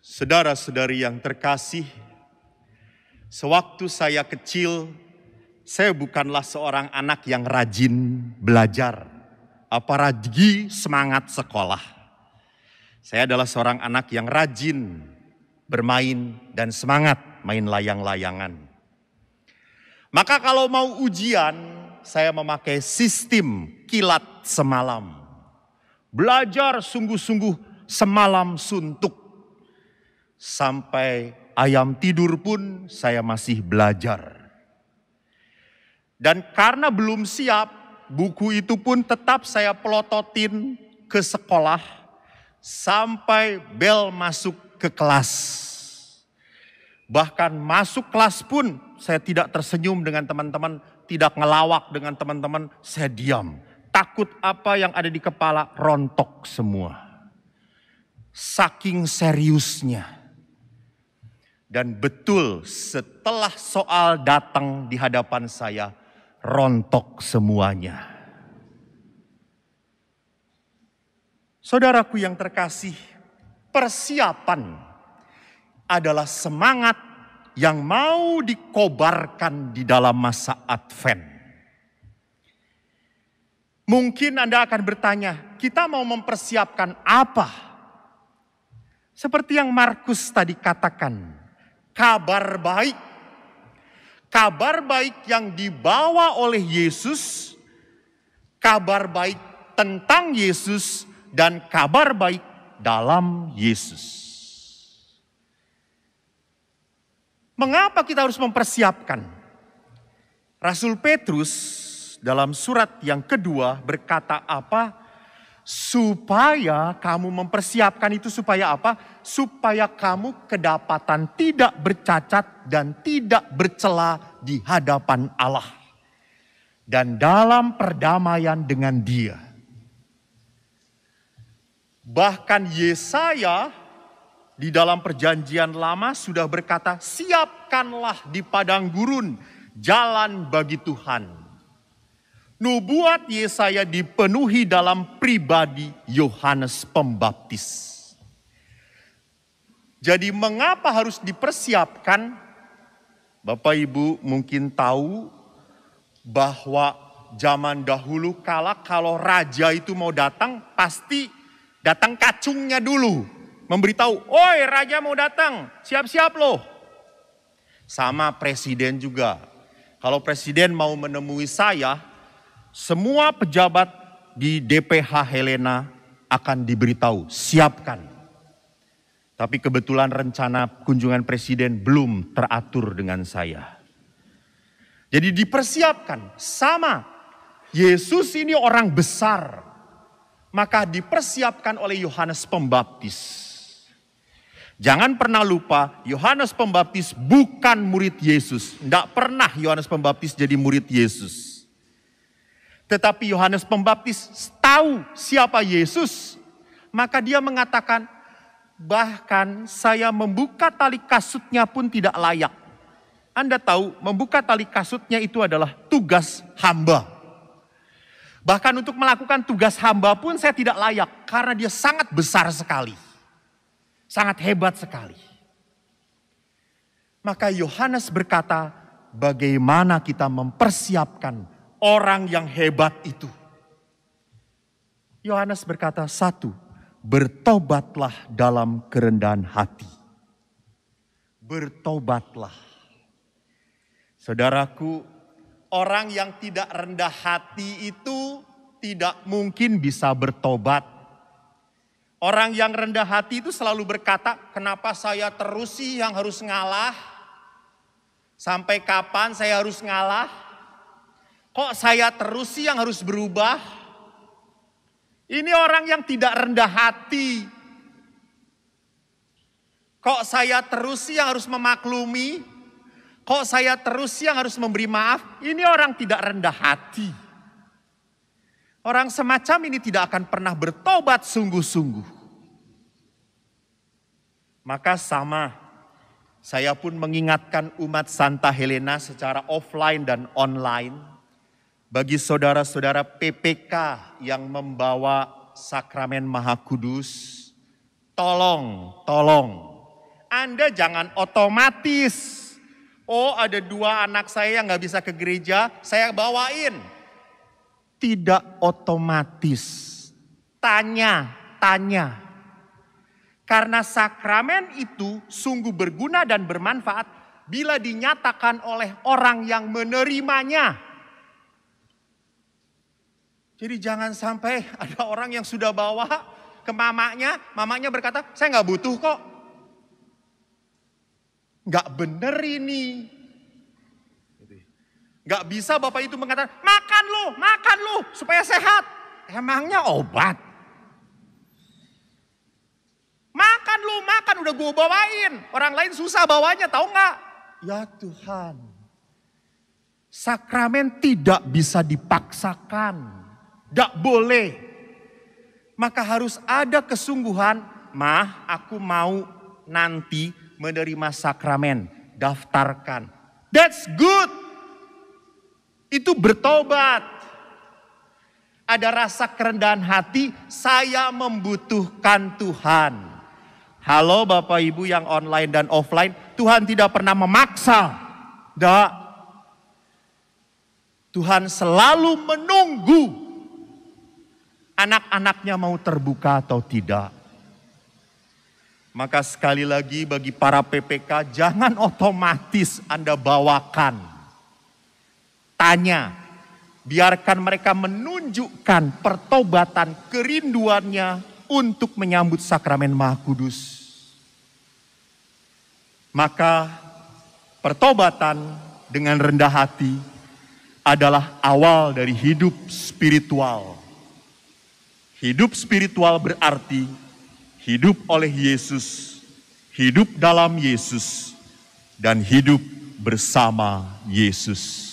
Saudara-saudari yang terkasih, sewaktu saya kecil, saya bukanlah seorang anak yang rajin belajar, apalagi semangat sekolah. Saya adalah seorang anak yang rajin bermain dan semangat main layang-layangan. Maka kalau mau ujian, saya memakai sistem kilat semalam. Belajar sungguh-sungguh semalam suntuk. Sampai ayam tidur pun saya masih belajar. Dan karena belum siap, buku itu pun tetap saya pelototin ke sekolah sampai bel masuk ke kelas. Bahkan masuk kelas pun saya tidak tersenyum dengan teman-teman, tidak ngelawak dengan teman-teman, saya diam. Takut apa yang ada di kepala rontok semua. Saking seriusnya. Dan betul setelah soal datang di hadapan saya, rontok semuanya. Saudaraku yang terkasih, persiapan adalah semangat yang mau dikobarkan di dalam masa Advent. Mungkin Anda akan bertanya, kita mau mempersiapkan apa? Seperti yang Markus tadi katakan, kabar baik. Kabar baik yang dibawa oleh Yesus, kabar baik tentang Yesus, dan kabar baik dalam Yesus. Mengapa kita harus mempersiapkan? Rasul Petrus dalam surat yang kedua berkata apa? Supaya kamu mempersiapkan itu supaya apa? Supaya kamu kedapatan tidak bercacat dan tidak bercela di hadapan Allah. Dan dalam perdamaian dengan Dia. Bahkan Yesaya di dalam perjanjian lama sudah berkata, siapkanlah di padang gurun jalan bagi Tuhan. Nubuat Yesaya dipenuhi dalam pribadi Yohanes Pembaptis. Jadi mengapa harus dipersiapkan? Bapak Ibu mungkin tahu bahwa zaman dahulu kala kalau raja itu mau datang pasti datang kacungnya dulu. Memberitahu, oi raja mau datang, siap-siap loh. Sama presiden juga. Kalau presiden mau menemui saya, semua pejabat di DPH Helena akan diberitahu, siapkan. Tapi kebetulan rencana kunjungan presiden belum teratur dengan saya. Jadi dipersiapkan, sama. Yesus ini orang besar, maka dipersiapkan oleh Yohanes Pembaptis. Jangan pernah lupa, Yohanes Pembaptis bukan murid Yesus. Tidak pernah Yohanes Pembaptis jadi murid Yesus. Tetapi Yohanes Pembaptis tahu siapa Yesus. Maka dia mengatakan, bahkan saya membuka tali kasutnya pun tidak layak. Anda tahu, membuka tali kasutnya itu adalah tugas hamba. Bahkan untuk melakukan tugas hamba pun saya tidak layak. Karena dia sangat besar sekali. Sangat hebat sekali. Maka Yohanes berkata, bagaimana kita mempersiapkan orang yang hebat itu. Yohanes berkata, satu, bertobatlah dalam kerendahan hati. Bertobatlah. Saudaraku, orang yang tidak rendah hati itu tidak mungkin bisa bertobat. Orang yang rendah hati itu selalu berkata, kenapa saya terus sih yang harus ngalah? Sampai kapan saya harus ngalah? Kok saya terus sih yang harus berubah? Ini orang yang tidak rendah hati. Kok saya terus sih yang harus memaklumi? Kok saya terus sih yang harus memberi maaf? Ini orang tidak rendah hati. Orang semacam ini tidak akan pernah bertobat sungguh-sungguh. Maka sama, saya pun mengingatkan umat Santa Helena secara offline dan online. Bagi saudara-saudara PPK yang membawa sakramen Maha Kudus, tolong Anda jangan otomatis. Oh, ada 2 anak saya yang gak bisa ke gereja, saya bawain. Tidak otomatis. Tanya. Karena sakramen itu sungguh berguna dan bermanfaat bila dinyatakan oleh orang yang menerimanya. Jadi jangan sampai ada orang yang sudah bawa ke mamanya berkata, saya gak butuh kok. Gak bener ini. Gak bisa bapak itu mengatakan, makan lu supaya sehat. Emangnya obat? Makan udah gue bawain. Orang lain susah bawanya, tahu gak? Ya Tuhan. Sakramen tidak bisa dipaksakan. Gak boleh. Maka harus ada kesungguhan, Mah, aku mau nanti menerima sakramen, daftarkan. That's good. Itu bertobat. Ada rasa kerendahan hati, saya membutuhkan Tuhan. Halo Bapak Ibu yang online dan offline, Tuhan tidak pernah memaksa. Tidak. Tuhan selalu menunggu anak-anaknya mau terbuka atau tidak. Maka sekali lagi bagi para PPK, jangan otomatis Anda bawakan. Tanya, biarkan mereka menunjukkan pertobatan kerinduannya untuk menyambut sakramen Maha Kudus. Maka pertobatan dengan rendah hati adalah awal dari hidup spiritual. Hidup spiritual berarti hidup oleh Yesus, hidup dalam Yesus, dan hidup bersama Yesus.